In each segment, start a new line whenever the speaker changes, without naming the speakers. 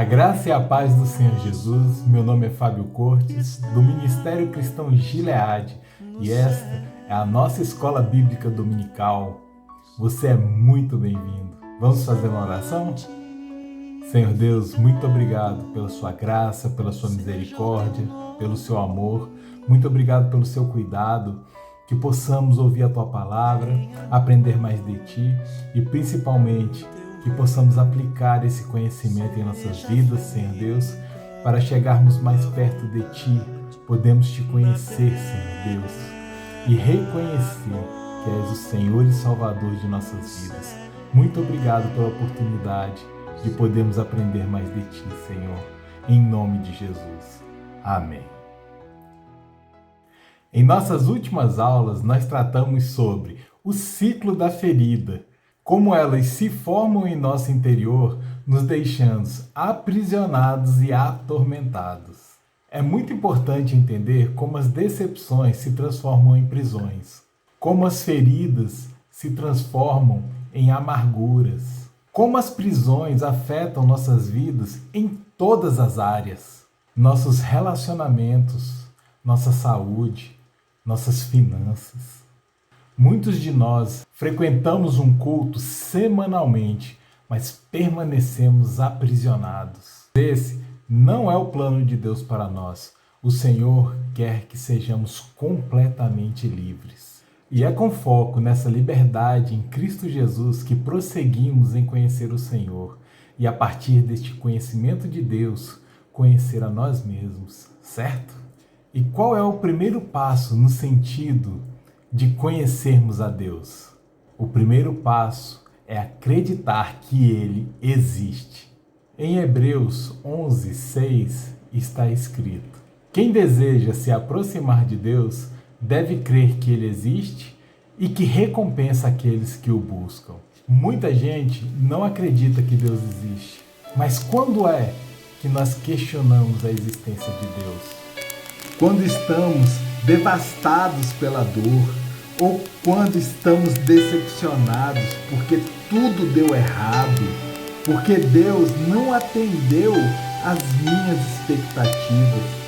graça e a paz do Senhor Jesus. Meu nome é Fábio Cortes, do Ministério Cristão Gileade, e esta é a nossa escola bíblica dominical. Você é muito bem-vindo. Vamos fazer uma oração? Senhor Deus, muito obrigado pela sua graça, pela sua misericórdia, pelo seu amor. Muito obrigado pelo seu cuidado, que possamos ouvir a tua palavra, aprender mais de ti e principalmente que possamos aplicar esse conhecimento em nossas vidas, Senhor Deus, para chegarmos mais perto de ti, podemos te conhecer, Senhor Deus, e reconhecer que és o Senhor e Salvador de nossas vidas. Muito obrigado pela oportunidade de podermos aprender mais de ti, Senhor, em nome de Jesus. Amém. Em nossas últimas aulas, nós tratamos sobre o ciclo da ferida, como elas se formam em nosso interior, nos deixando aprisionados e atormentados. É muito importante entender como as decepções se transformam em prisões, como as feridas se transformam em amarguras, como as prisões afetam nossas vidas em todas as áreas, nossos relacionamentos, nossa saúde, nossas finanças. Muitos de nós frequentamos um culto semanalmente, mas permanecemos aprisionados. Esse não é o plano de Deus para nós. O Senhor quer que sejamos completamente livres. E é com foco nessa liberdade em Cristo Jesus que prosseguimos em conhecer o Senhor e, a partir deste conhecimento de Deus, conhecer a nós mesmos, certo? E qual é o primeiro passo no sentido de conhecermos a Deus? O primeiro passo é acreditar que Ele existe. Em Hebreus 11:6 está escrito: quem deseja se aproximar de Deus deve crer que Ele existe e que recompensa aqueles que o buscam. Muita gente não acredita que Deus existe, mas quando é que nós questionamos a existência de Deus? Quando estamos devastados pela dor, ou quando estamos decepcionados porque tudo deu errado, porque Deus não atendeu às minhas expectativas.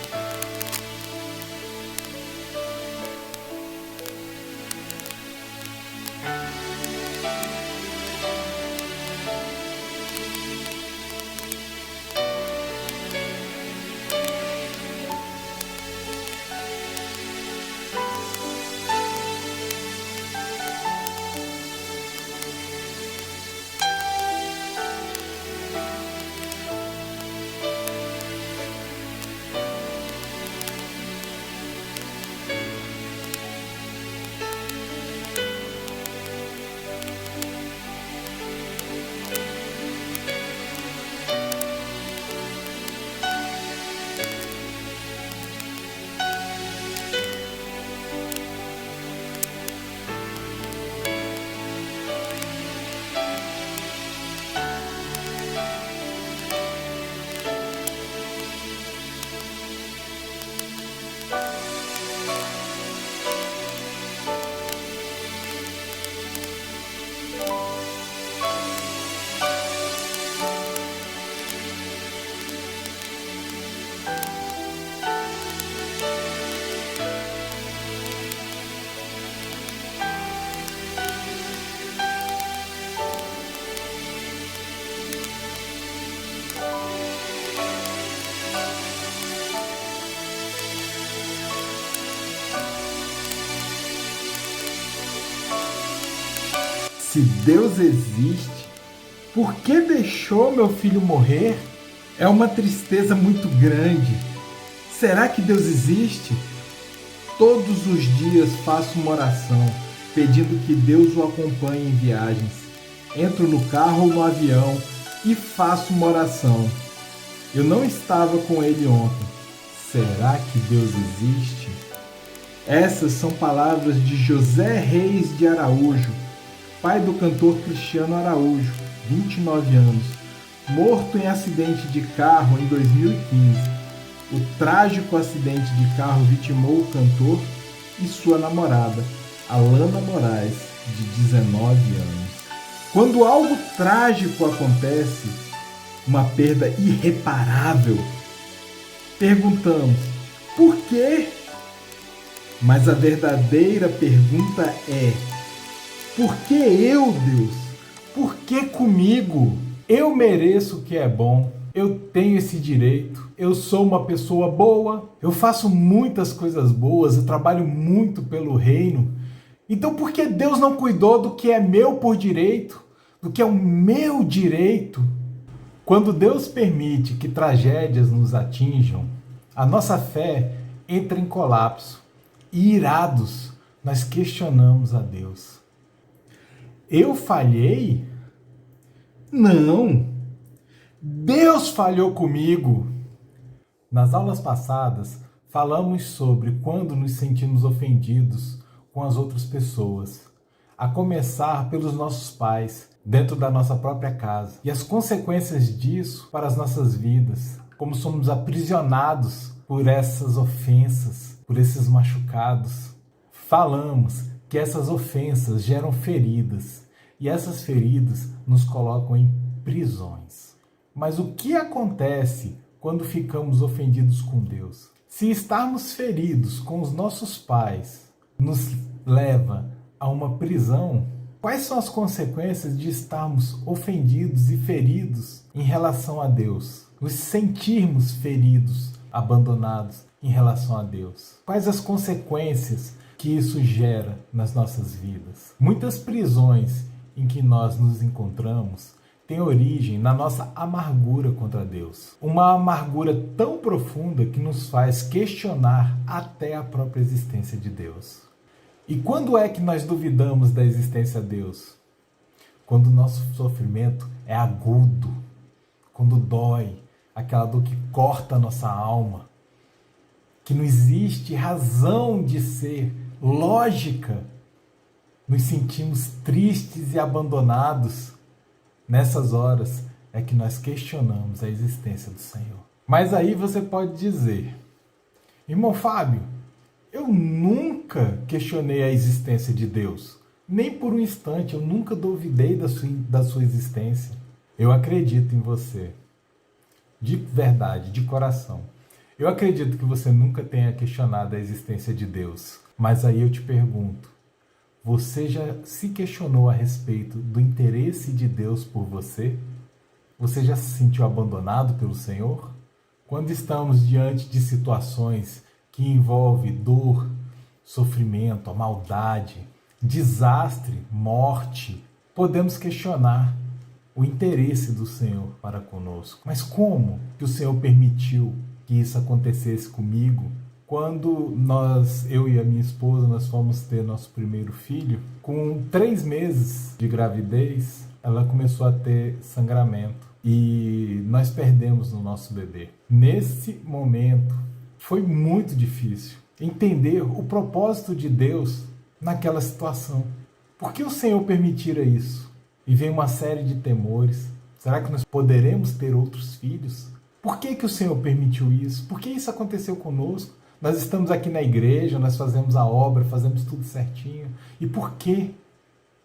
Se Deus existe, por que deixou meu filho morrer? É uma tristeza muito grande. Será que Deus existe? Todos os dias faço uma oração, pedindo que Deus o acompanhe em viagens. Entro no carro ou no avião e faço uma oração. Eu não estava com ele ontem. Será que Deus existe? Essas são palavras de José Reis de Araújo, pai do cantor Cristiano Araújo, 29 anos, morto em acidente de carro em 2015. O trágico acidente de carro vitimou o cantor e sua namorada, Alana Moraes, de 19 anos. Quando algo trágico acontece, uma perda irreparável. Perguntamos, por quê? Mas a verdadeira pergunta é, por que eu, Deus? Por que comigo? Eu mereço o que é bom, eu tenho esse direito, eu sou uma pessoa boa, eu faço muitas coisas boas, eu trabalho muito pelo reino. Então por que Deus não cuidou do que é meu por direito, do que é o meu direito? Quando Deus permite que tragédias nos atinjam, a nossa fé entra em colapso e, irados, nós questionamos a Deus. Eu falhei? Não! Deus falhou comigo! Nas aulas passadas, falamos sobre quando nos sentimos ofendidos com as outras pessoas, a começar pelos nossos pais, dentro da nossa própria casa, e as consequências disso para as nossas vidas, como somos aprisionados por essas ofensas, por esses machucados. Falamos que essas ofensas geram feridas, e essas feridas nos colocam em prisões. Mas o que acontece quando ficamos ofendidos com Deus? Se estarmos feridos com os nossos pais nos leva a uma prisão, quais são as consequências de estarmos ofendidos e feridos em relação a Deus? Nos sentirmos feridos, abandonados em relação a Deus? Quais as consequências que isso gera nas nossas vidas? Muitas prisões em que nós nos encontramos têm origem na nossa amargura contra Deus. Uma amargura tão profunda que nos faz questionar até a própria existência de Deus. E quando é que nós duvidamos da existência de Deus? Quando o nosso sofrimento é agudo, quando dói, aquela dor que corta a nossa alma, que não existe razão de ser, lógica, nos sentimos tristes e abandonados. Nessas horas é que nós questionamos a existência do Senhor. Mas aí você pode dizer, irmão Fábio, eu nunca questionei a existência de Deus. Nem por um instante, eu nunca duvidei da sua existência. Eu acredito em você. De verdade, de coração. Eu acredito que você nunca tenha questionado a existência de Deus. Mas aí eu te pergunto, você já se questionou a respeito do interesse de Deus por você? Você já se sentiu abandonado pelo Senhor? Quando estamos diante de situações que envolvem dor, sofrimento, a maldade, desastre, morte, podemos questionar o interesse do Senhor para conosco. Mas como que o Senhor permitiu que isso acontecesse comigo? Quando eu e a minha esposa, nós fomos ter nosso primeiro filho, com 3 meses de gravidez, ela começou a ter sangramento e nós perdemos o nosso bebê. Nesse momento, foi muito difícil entender o propósito de Deus naquela situação. Por que o Senhor permitira isso? E vem uma série de temores. Será que nós poderemos ter outros filhos? Por que o Senhor permitiu isso? Por que isso aconteceu conosco? Nós estamos aqui na igreja, nós fazemos a obra, fazemos tudo certinho. E por quê?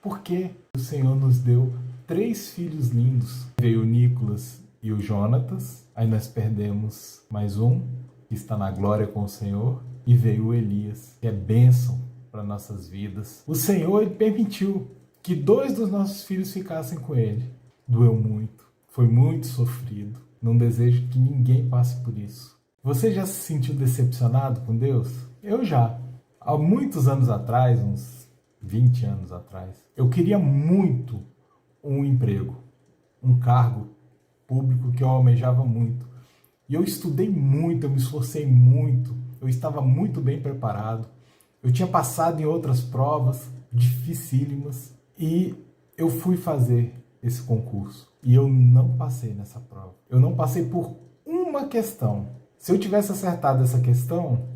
Por que o Senhor nos deu 3 filhos lindos? Veio o Nicolas e o Jonatas, aí nós perdemos mais um, que está na glória com o Senhor, e veio o Elias, que é bênção para nossas vidas. O Senhor, Ele permitiu que 2 dos nossos filhos ficassem com Ele. Doeu muito, foi muito sofrido. Não desejo que ninguém passe por isso. Você já se sentiu decepcionado com Deus? Eu já. Há muitos anos atrás, uns 20 anos atrás, eu queria muito um emprego, um cargo público que eu almejava muito. E eu estudei muito, eu me esforcei muito, eu estava muito bem preparado. Eu tinha passado em outras provas dificílimas e eu fui fazer esse concurso. E eu não passei nessa prova. Eu não passei por uma questão. Se eu tivesse acertado essa questão,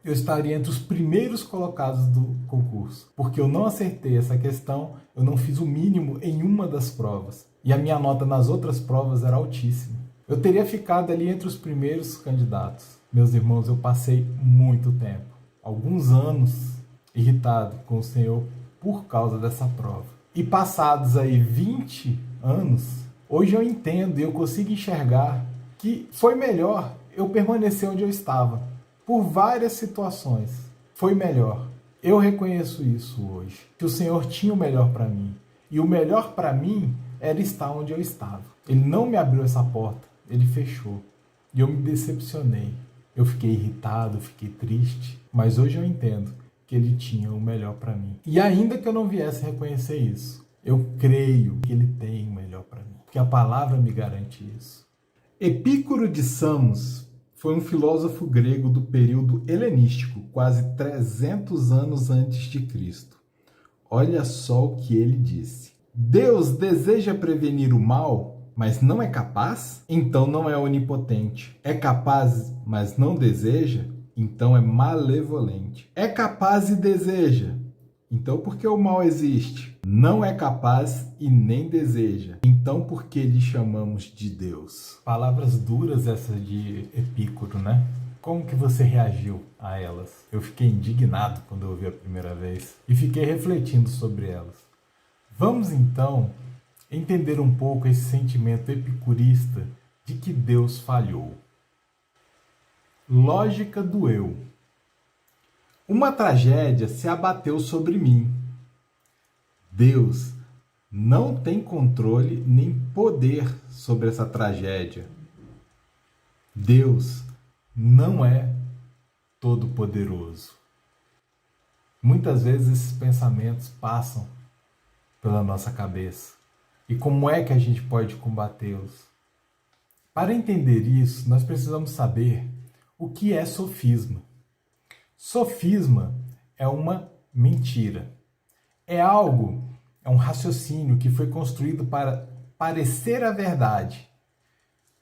eu estaria entre os primeiros colocados do concurso. Porque eu não acertei essa questão, eu não fiz o mínimo em uma das provas. E a minha nota nas outras provas era altíssima. Eu teria ficado ali entre os primeiros candidatos. Meus irmãos, eu passei muito tempo, alguns anos, irritado com o Senhor por causa dessa prova. E passados aí 20 anos, Hoje eu entendo e eu consigo enxergar que foi melhor eu permanecer onde eu estava. Por várias situações. Foi melhor. Eu reconheço isso hoje. Que o Senhor tinha o melhor para mim. E o melhor para mim era estar onde eu estava. Ele não me abriu essa porta. Ele fechou. E eu me decepcionei. Eu fiquei irritado, eu fiquei triste. Mas hoje eu entendo que Ele tinha o melhor para mim. E ainda que eu não viesse reconhecer isso, eu creio que Ele tem o melhor para mim. Porque a palavra me garante isso. Epícoro de Samos foi um filósofo grego do período helenístico, quase 300 anos antes de Cristo. Olha só o que ele disse. Deus deseja prevenir o mal, mas não é capaz? Então não é onipotente. É capaz, mas não deseja? Então é malevolente. É capaz e deseja? Então por que o mal existe? Não é capaz e nem deseja. Então por que lhe chamamos de Deus? Palavras duras essas de Epícoro, né? Como que você reagiu a elas? Eu fiquei indignado quando eu ouvi a primeira vez e fiquei refletindo sobre elas. Vamos então entender um pouco esse sentimento epicurista de que Deus falhou. Lógica do eu. Uma tragédia se abateu sobre mim. Deus não tem controle nem poder sobre essa tragédia. Deus não é todo-poderoso. Muitas vezes esses pensamentos passam pela nossa cabeça. E como é que a gente pode combatê-los? Para entender isso, nós precisamos saber o que é sofisma. Sofisma é uma mentira. É um raciocínio que foi construído para parecer a verdade,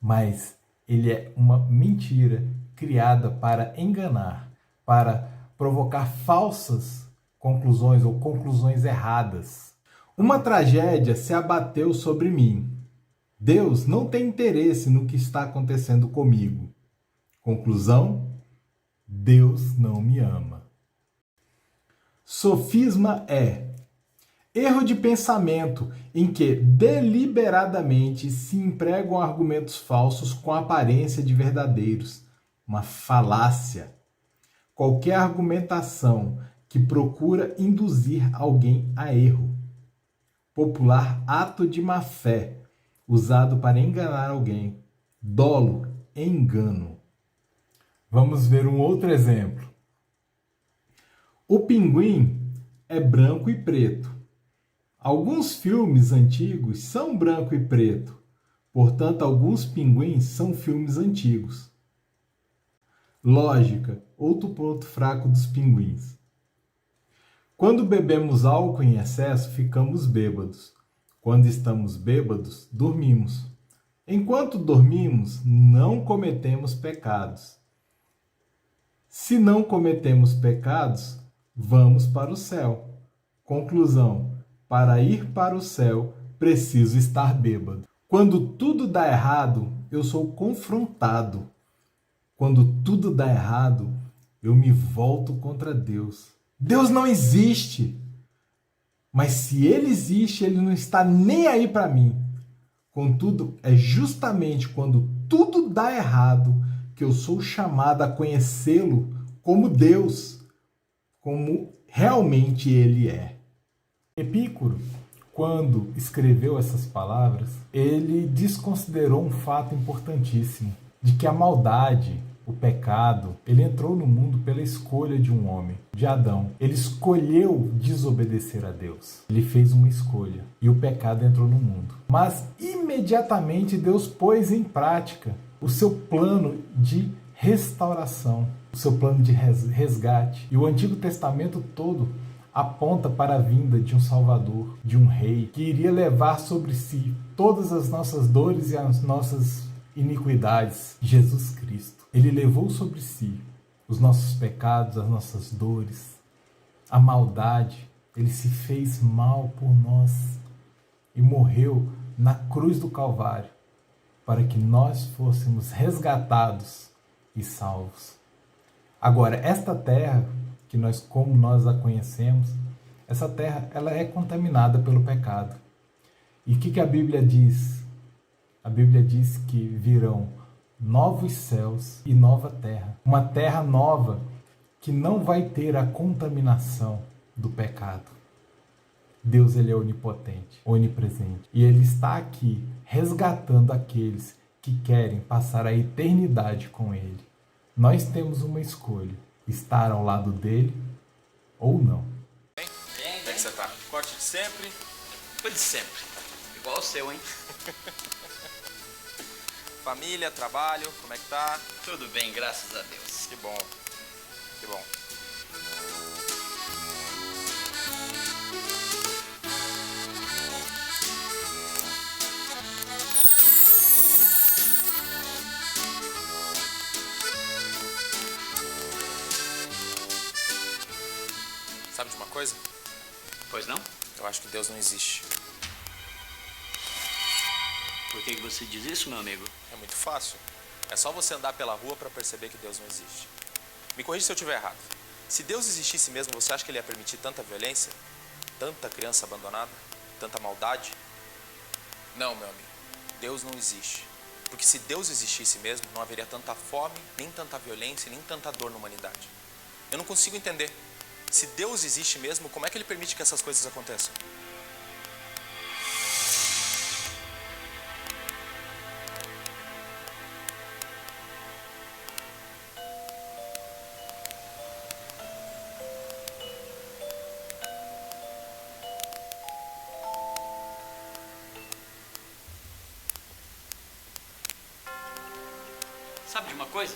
mas ele é uma mentira criada para enganar, para provocar falsas conclusões ou conclusões erradas. Uma tragédia se abateu sobre mim. Deus não tem interesse no que está acontecendo comigo. Conclusão: Deus não me ama. Sofisma é erro de pensamento em que deliberadamente se empregam argumentos falsos com aparência de verdadeiros. Uma falácia. Qualquer argumentação que procura induzir alguém a erro. Popular ato de má-fé, usado para enganar alguém. Dolo, engano. Vamos ver um outro exemplo. O pinguim é branco e preto. Alguns filmes antigos são branco e preto. Portanto, alguns pinguins são filmes antigos. Lógica, outro ponto fraco dos pinguins. Quando bebemos álcool em excesso, ficamos bêbados. Quando estamos bêbados, dormimos. Enquanto dormimos, não cometemos pecados. Se não cometemos pecados, vamos para o céu. Conclusão: para ir para o céu, preciso estar bêbado. Quando tudo dá errado, eu sou confrontado. Quando tudo dá errado, eu me volto contra Deus. Deus não existe. Mas se Ele existe, Ele não está nem aí para mim. Contudo, é justamente quando tudo dá errado que eu sou chamado a conhecê-lo como Deus, como realmente Ele é. Epícoro, quando escreveu essas palavras, ele desconsiderou um fato importantíssimo, de que a maldade, o pecado, ele entrou no mundo pela escolha de um homem, de Adão. Ele escolheu desobedecer a Deus. Ele fez uma escolha e o pecado entrou no mundo. Mas imediatamente Deus pôs em prática o seu plano de restauração, o seu plano de resgate. E o Antigo Testamento todo aponta para a vinda de um Salvador, de um Rei, que iria levar sobre si todas as nossas dores e as nossas iniquidades. Jesus Cristo. Ele levou sobre si os nossos pecados, as nossas dores, a maldade. Ele se fez mal por nós e morreu na cruz do Calvário para que nós fôssemos resgatados e salvos. Agora, esta terra, como nós a conhecemos, essa terra ela é contaminada pelo pecado. E o que a Bíblia diz? A Bíblia diz que virão novos céus e nova terra. Uma terra nova que não vai ter a contaminação do pecado. Deus, ele é onipotente, onipresente. E ele está aqui resgatando aqueles que querem passar a eternidade com ele. Nós temos uma escolha: estar ao lado dele ou não.
Bem, como é que você tá? Corte de sempre?
Foi de sempre. Igual o seu, hein?
Família, trabalho, como é que tá?
Tudo bem, graças a Deus.
Que bom, que bom. Sabe de uma coisa?
Pois não?
Eu acho que Deus não existe.
Por que você diz isso, meu amigo?
É muito fácil. É só você andar pela rua para perceber que Deus não existe. Me corrija se eu estiver errado. Se Deus existisse mesmo, você acha que ele ia permitir tanta violência? Tanta criança abandonada? Tanta maldade? Não, meu amigo. Deus não existe. Porque se Deus existisse mesmo, não haveria tanta fome, nem tanta violência, nem tanta dor na humanidade. Eu não consigo entender. Se Deus existe mesmo, como é que ele permite que essas coisas aconteçam?
Sabe de uma coisa?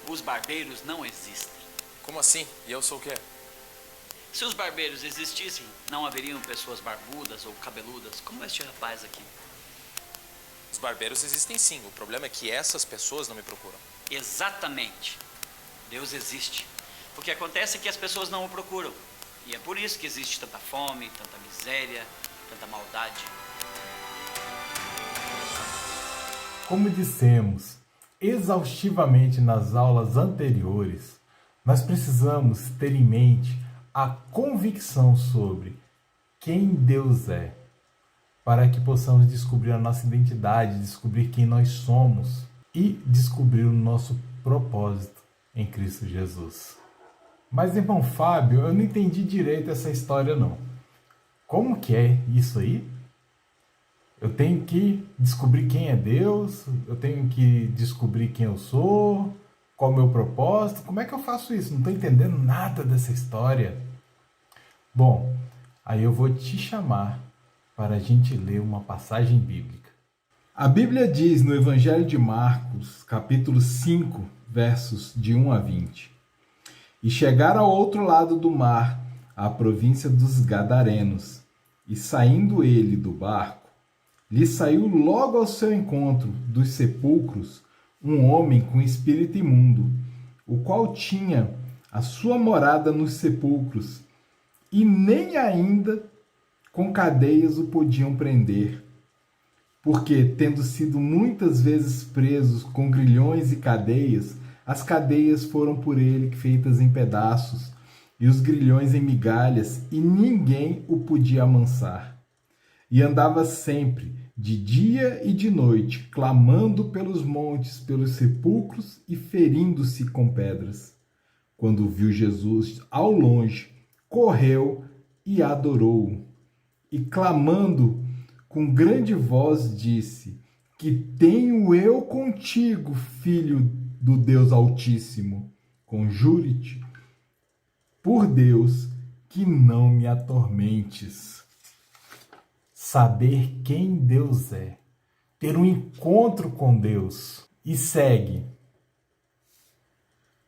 Os barbeiros não existem.
Como assim? E eu sou o quê?
Se os barbeiros existissem, não haveriam pessoas barbudas ou cabeludas, como este rapaz aqui.
Os barbeiros existem sim. O problema é que essas pessoas não me procuram.
Exatamente. Deus existe. O que acontece é que as pessoas não o procuram. E é por isso que existe tanta fome, tanta miséria, tanta maldade.
Como dissemos exaustivamente nas aulas anteriores, nós precisamos ter em mente a convicção sobre quem Deus é, para que possamos descobrir a nossa identidade, descobrir quem nós somos e descobrir o nosso propósito em Cristo Jesus. Mas, irmão Fábio, eu não entendi direito essa história não. Como que é isso aí? Eu tenho que descobrir quem é Deus, eu tenho que descobrir quem eu sou, qual é o meu propósito. Como é que eu faço isso? Não estou entendendo nada dessa história. Bom, aí eu vou te chamar para a gente ler uma passagem bíblica. A Bíblia diz no Evangelho de Marcos, capítulo 5, versos de 1 a 20. E chegaram ao outro lado do mar, à província dos Gadarenos, e saindo ele do barco, lhe saiu logo ao seu encontro dos sepulcros um homem com espírito imundo, o qual tinha a sua morada nos sepulcros, e nem ainda com cadeias o podiam prender, porque, tendo sido muitas vezes presos com grilhões e cadeias, as cadeias foram por ele feitas em pedaços, e os grilhões em migalhas, e ninguém o podia amansar. E andava sempre, de dia e de noite, clamando pelos montes, pelos sepulcros e ferindo-se com pedras. Quando viu Jesus ao longe, correu e adorou-o. E clamando com grande voz disse: Que tenho eu contigo, filho do Deus Altíssimo? Conjure-te por Deus que não me atormentes. Saber quem Deus é, ter um encontro com Deus. E segue.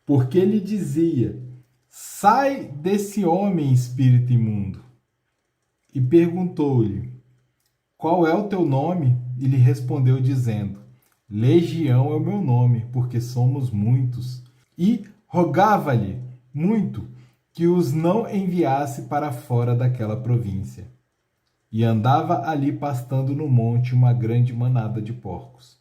Porque ele dizia: sai desse homem, espírito imundo. E perguntou-lhe: qual é o teu nome? E lhe respondeu dizendo: Legião é o meu nome, porque somos muitos. E rogava-lhe muito que os não enviasse para fora daquela província. E andava ali pastando no monte uma grande manada de porcos.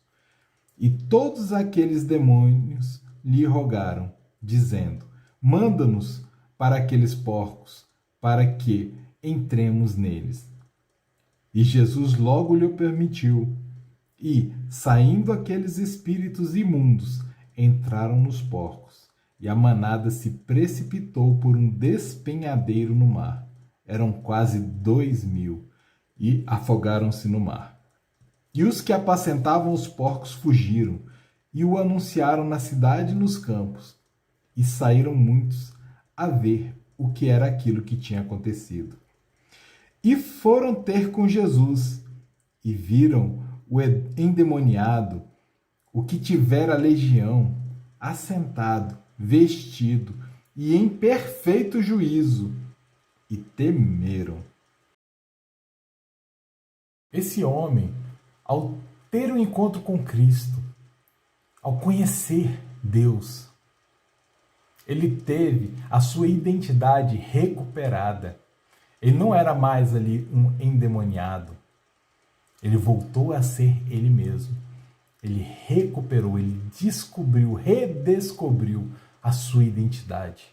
E todos aqueles demônios lhe rogaram, dizendo: manda-nos para aqueles porcos, para que entremos neles. E Jesus logo lhe permitiu. E, saindo aqueles espíritos imundos, entraram nos porcos, e a manada se precipitou por um despenhadeiro no mar. Eram quase 2.000, e afogaram-se no mar. E os que apacentavam os porcos fugiram, e o anunciaram na cidade e nos campos. E saíram muitos a ver o que era aquilo que tinha acontecido. E foram ter com Jesus, e viram o endemoniado, o que tivera legião, assentado, vestido e em perfeito juízo, e temeram. Esse homem, ao ter um encontro com Cristo, ao conhecer Deus, ele teve a sua identidade recuperada. Ele não era mais ali um endemoniado. Ele voltou a ser ele mesmo. Ele recuperou, ele descobriu, redescobriu a sua identidade.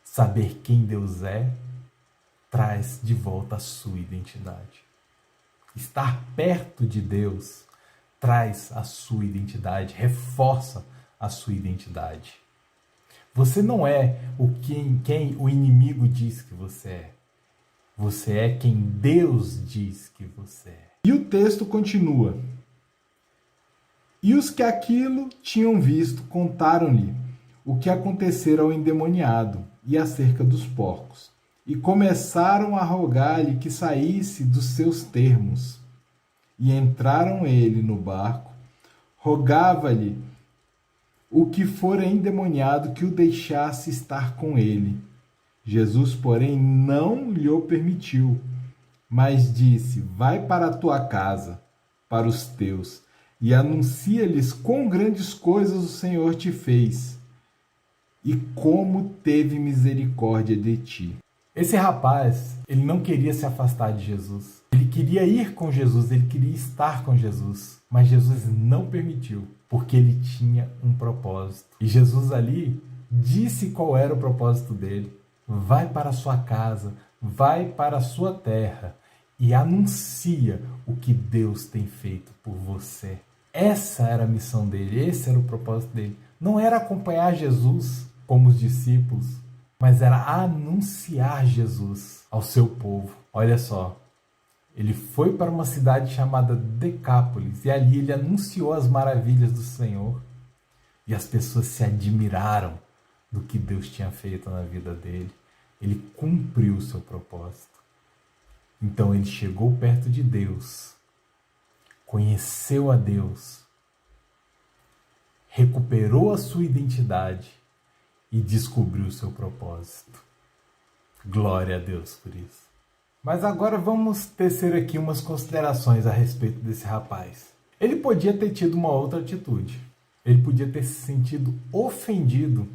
Saber quem Deus é traz de volta a sua identidade. Estar perto de Deus traz a sua identidade, reforça a sua identidade. Você não é quem o inimigo diz que você é. Você é quem Deus diz que você é. E o texto continua. E os que aquilo tinham visto contaram-lhe o que acontecera ao endemoniado e acerca dos porcos. E começaram a rogar-lhe que saísse dos seus termos. E entraram ele no barco, rogava-lhe o que fora endemoniado que o deixasse estar com ele. Jesus, porém, não lhe o permitiu, mas disse: vai para a tua casa, para os teus, e anuncia-lhes quão grandes coisas o Senhor te fez, e como teve misericórdia de ti. Esse rapaz, ele não queria se afastar de Jesus. Ele queria ir com Jesus, ele queria estar com Jesus, mas Jesus não permitiu, porque ele tinha um propósito. E Jesus ali disse qual era o propósito dele. Vai para a sua casa, vai para a sua terra e anuncia o que Deus tem feito por você. Essa era a missão dele, esse era o propósito dele. Não era acompanhar Jesus como os discípulos, mas era anunciar Jesus ao seu povo. Olha só, ele foi para uma cidade chamada Decápolis e ali ele anunciou as maravilhas do Senhor. E as pessoas se admiraram do que Deus tinha feito na vida dele. Ele cumpriu o seu propósito. Então ele chegou perto de Deus, conheceu a Deus, recuperou a sua identidade e descobriu o seu propósito. Glória a Deus por isso. Mas agora vamos tecer aqui umas considerações a respeito desse rapaz. Ele podia ter tido uma outra atitude. Ele podia ter se sentido ofendido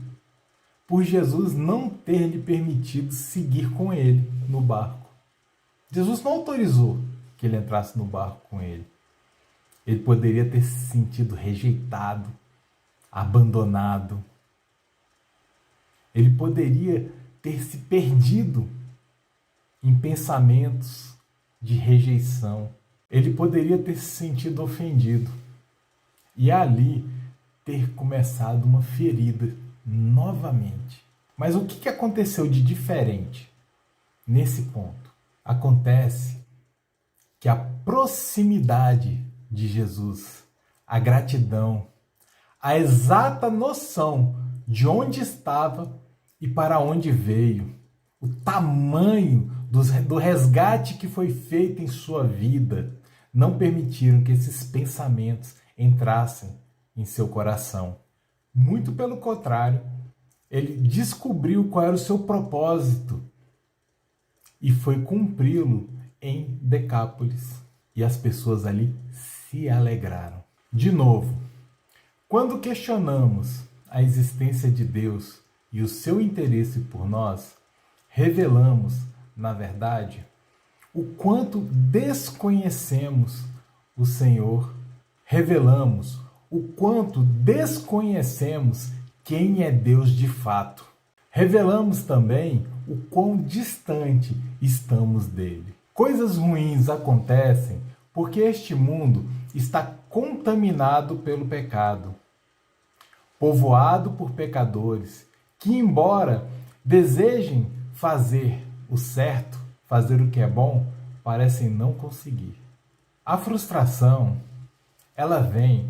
por Jesus não ter lhe permitido seguir com ele no barco. Jesus não autorizou que ele entrasse no barco com ele. Ele poderia ter se sentido rejeitado, abandonado. Ele poderia ter se perdido em pensamentos de rejeição. Ele poderia ter se sentido ofendido e ali ter começado uma ferida novamente. Mas o que aconteceu de diferente nesse ponto? Acontece que a proximidade de Jesus, a gratidão, a exata noção de onde estava e para onde veio, o tamanho do resgate que foi feito em sua vida, não permitiram que esses pensamentos entrassem em seu coração. Muito pelo contrário, ele descobriu qual era o seu propósito e foi cumpri-lo em Decápolis. E as pessoas ali se alegraram. De novo, quando questionamos a existência de Deus e o seu interesse por nós, revelamos, na verdade, o quanto desconhecemos o Senhor, revelamos o quanto desconhecemos quem é Deus de fato. Revelamos também o quão distante estamos dele. Coisas ruins acontecem porque este mundo está contaminado pelo pecado, povoado por pecadores, que embora desejem fazer o certo, fazer o que é bom, parecem não conseguir. A frustração, ela vem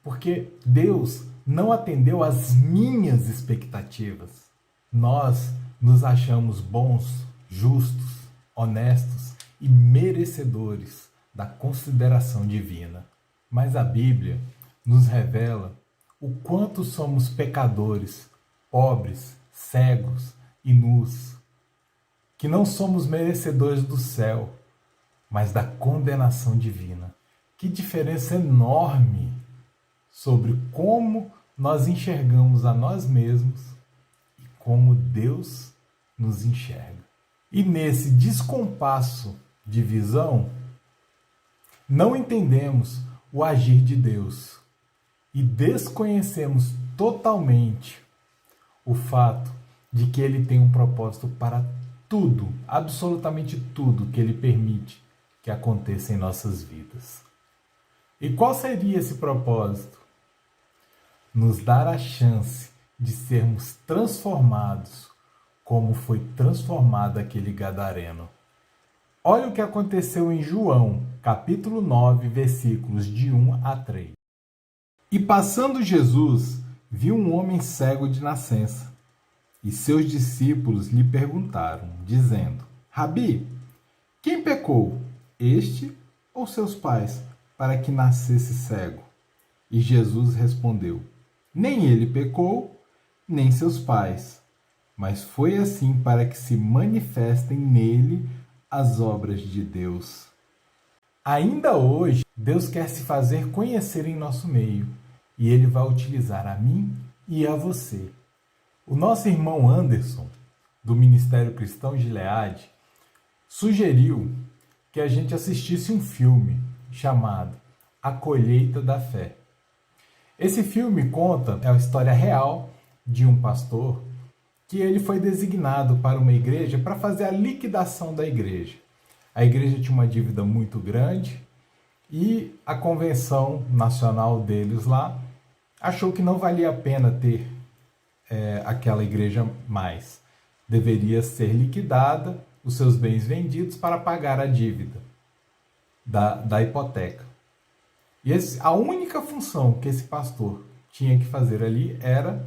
porque Deus não atendeu às minhas expectativas. Nós nos achamos bons, justos, honestos e merecedores da consideração divina. Mas a Bíblia nos revela o quanto somos pecadores, pobres, cegos e nus, que não somos merecedores do céu, mas da condenação divina. Que diferença enorme sobre como nós enxergamos a nós mesmos e como Deus nos enxerga. E nesse descompasso de visão, não entendemos o agir de Deus e desconhecemos totalmente o fato de que Ele tem um propósito para tudo, absolutamente tudo que Ele permite que aconteça em nossas vidas. E qual seria esse propósito? Nos dar a chance de sermos transformados como foi transformado aquele gadareno. Olha o que aconteceu em João, capítulo 9, versículos de 1 a 3. E passando Jesus, viu um homem cego de nascença, e seus discípulos lhe perguntaram, dizendo: Rabi, quem pecou, este ou seus pais, para que nascesse cego? E Jesus respondeu: Nem ele pecou, nem seus pais, mas foi assim para que se manifestem nele as obras de Deus. Ainda hoje, Deus quer se fazer conhecer em nosso meio, e Ele vai utilizar a mim e a você. O nosso irmão Anderson, do Ministério Cristão Gileade, sugeriu que a gente assistisse um filme chamado A Colheita da Fé. Esse filme conta a história real de um pastor que ele foi designado para uma igreja para fazer a liquidação da igreja. A igreja tinha uma dívida muito grande e a convenção nacional deles lá achou que não valia a pena ter aquela igreja mais. Deveria ser liquidada, os seus bens vendidos para pagar a dívida da hipoteca. E a única função que esse pastor tinha que fazer ali era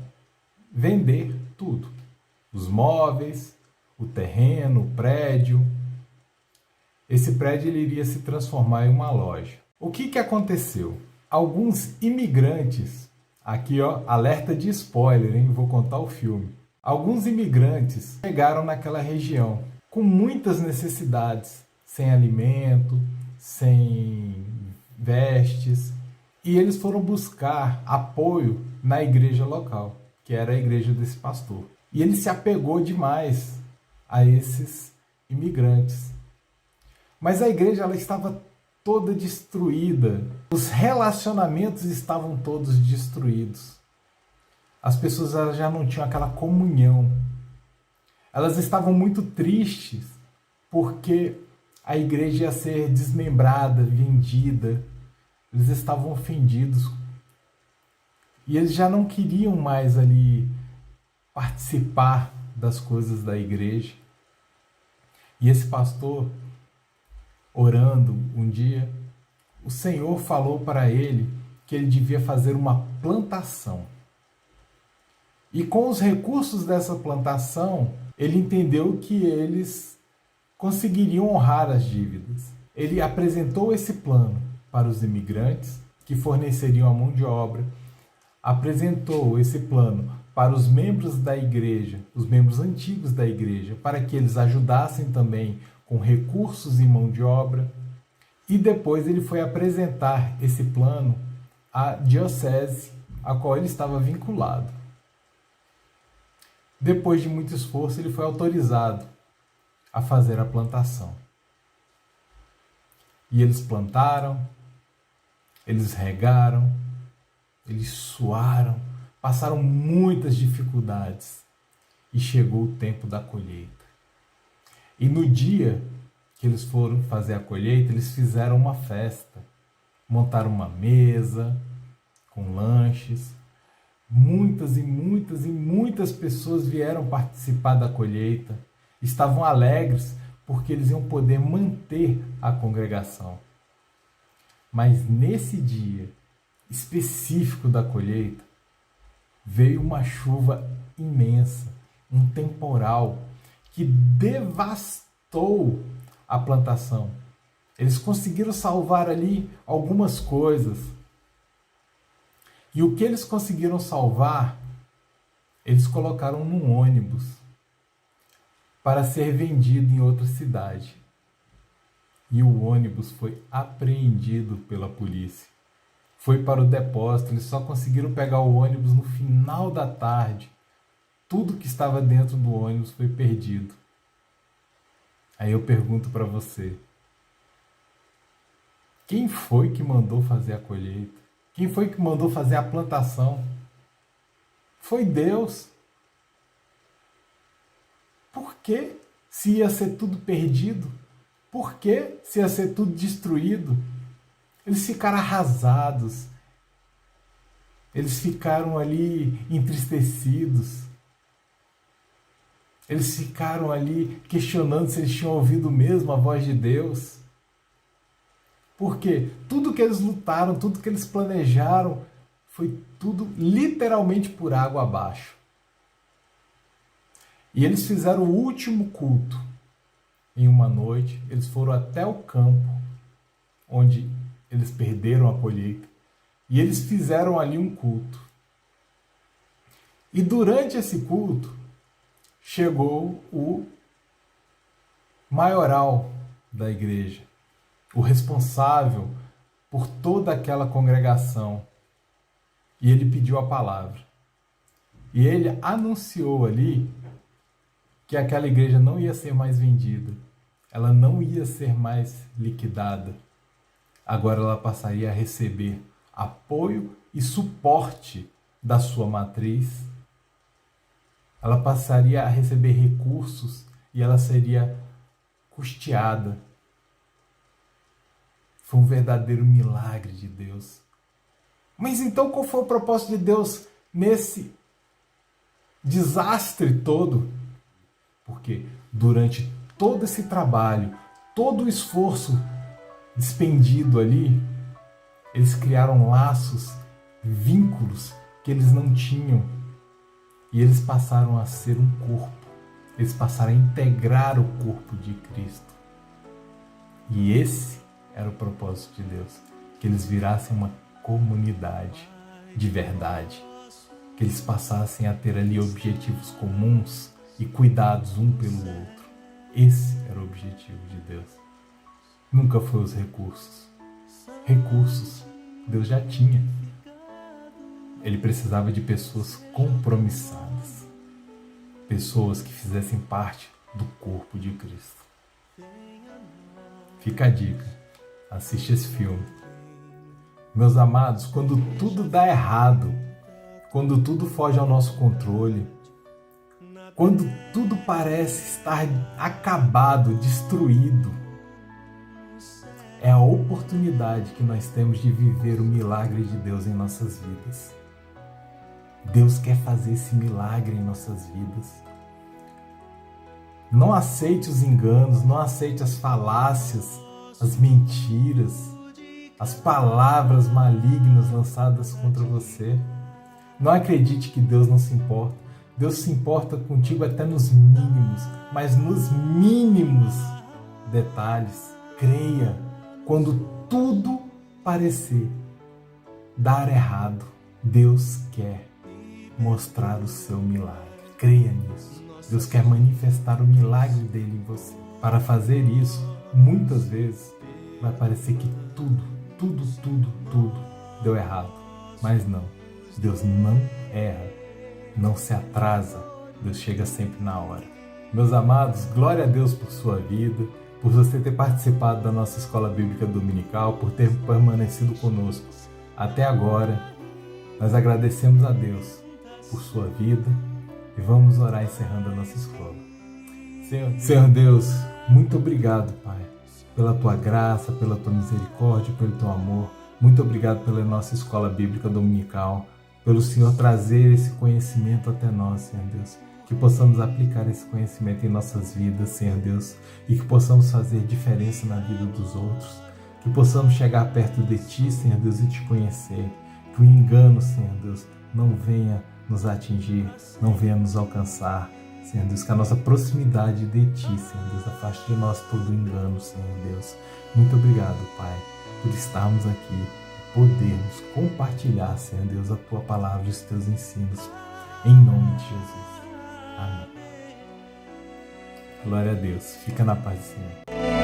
vender tudo. Os móveis, o terreno, o prédio. Esse prédio ele iria se transformar em uma loja. O que aconteceu? Alguns imigrantes, aqui alerta de spoiler, hein? Vou contar o filme. Alguns imigrantes chegaram naquela região com muitas necessidades, sem alimento, sem vestes, e eles foram buscar apoio na igreja local, que era a igreja desse pastor. E ele se apegou demais a esses imigrantes. Mas a igreja ela estava toda destruída. Os relacionamentos estavam todos destruídos. As pessoas elas já não tinham aquela comunhão. Elas estavam muito tristes porque a igreja ia ser desmembrada, vendida. Eles estavam ofendidos. E eles já não queriam mais ali participar das coisas da igreja. E esse pastor, orando um dia, o Senhor falou para ele que ele devia fazer uma plantação. E com os recursos dessa plantação, ele entendeu que eles conseguiriam honrar as dívidas. Ele apresentou esse plano para os imigrantes que forneceriam a mão de obra, apresentou esse plano para os membros da igreja, os membros antigos da igreja, para que eles ajudassem também com recursos e mão de obra. E depois ele foi apresentar esse plano à diocese a qual ele estava vinculado. Depois de muito esforço, ele foi autorizado a fazer a plantação. E eles plantaram, eles regaram, eles suaram, passaram muitas dificuldades e chegou o tempo da colheita. E no dia que que eles foram fazer a colheita, eles fizeram uma festa. Montaram uma mesa com lanches. Muitas e muitas e muitas pessoas vieram participar da colheita. Estavam alegres porque eles iam poder manter a congregação. Mas nesse dia específico da colheita, veio uma chuva imensa, um temporal que devastou a plantação. Eles conseguiram salvar ali algumas coisas. E o que eles conseguiram salvar, eles colocaram num ônibus para ser vendido em outra cidade. E o ônibus foi apreendido pela polícia. Foi para o depósito, eles só conseguiram pegar o ônibus no final da tarde. Tudo que estava dentro do ônibus foi perdido. Aí eu pergunto para você, quem foi que mandou fazer a colheita? Quem foi que mandou fazer a plantação? Foi Deus. Por que se ia ser tudo perdido? Por que se ia ser tudo destruído? Eles ficaram arrasados. Eles ficaram ali entristecidos. Eles ficaram ali questionando se eles tinham ouvido mesmo a voz de Deus. Porque tudo que eles lutaram, tudo que eles planejaram, foi tudo literalmente por água abaixo. E eles fizeram o último culto. Em uma noite, eles foram até o campo, onde eles perderam a colheita. E eles fizeram ali um culto. E durante esse culto, chegou o maioral da igreja, o responsável por toda aquela congregação. E ele pediu a palavra. E ele anunciou ali que aquela igreja não ia ser mais vendida. Ela não ia ser mais liquidada. Agora ela passaria a receber apoio e suporte da sua matriz. Ela passaria a receber recursos e ela seria custeada. Foi um verdadeiro milagre de Deus. Mas então qual foi o propósito de Deus nesse desastre todo? Porque durante todo esse trabalho, todo o esforço despendido ali, eles criaram laços, vínculos que eles não tinham. E eles passaram a ser um corpo. Eles passaram a integrar o corpo de Cristo. E esse era o propósito de Deus. Que eles virassem uma comunidade de verdade. Que eles passassem a ter ali objetivos comuns e cuidados um pelo outro. Esse era o objetivo de Deus. Nunca foi os recursos. Recursos Deus já tinha. Ele precisava de pessoas compromissadas. Pessoas que fizessem parte do corpo de Cristo. Fica a dica. Assiste esse filme. Meus amados, quando tudo dá errado, quando tudo foge ao nosso controle, quando tudo parece estar acabado, destruído, é a oportunidade que nós temos de viver o milagre de Deus em nossas vidas. Deus quer fazer esse milagre em nossas vidas. Não aceite os enganos, não aceite as falácias, as mentiras, as palavras malignas lançadas contra você. Não acredite que Deus não se importa. Deus se importa contigo até nos mínimos, mas nos mínimos detalhes. Creia, quando tudo parecer dar errado, Deus quer mostrar o seu milagre. Creia nisso. Deus quer manifestar o milagre dele em você. Para fazer isso, muitas vezes vai parecer que tudo deu errado. Mas não. Deus não erra. Não se atrasa. Deus chega sempre na hora. Meus amados, glória a Deus por sua vida, por você ter participado da nossa Escola Bíblica Dominical, por ter permanecido conosco até agora. Nós agradecemos a Deus por sua vida e vamos orar encerrando a nossa escola. Senhor Deus, muito obrigado, Pai, pela tua graça, pela tua misericórdia, pelo teu amor. Muito obrigado pela nossa escola bíblica dominical, pelo Senhor trazer esse conhecimento até nós, Senhor Deus. Que possamos aplicar esse conhecimento em nossas vidas, Senhor Deus, e que possamos fazer diferença na vida dos outros. Que possamos chegar perto de Ti, Senhor Deus, e Te conhecer. Que o engano, Senhor Deus, não venha nos atingir, não venha nos alcançar, Senhor Deus, que a nossa proximidade de Ti, Senhor Deus, afaste de nós todo engano, Senhor Deus. Muito obrigado, Pai, por estarmos aqui, podermos compartilhar, Senhor Deus, a Tua palavra e os Teus ensinos, em nome de Jesus. Amém. Glória a Deus. Fica na paz do Senhor.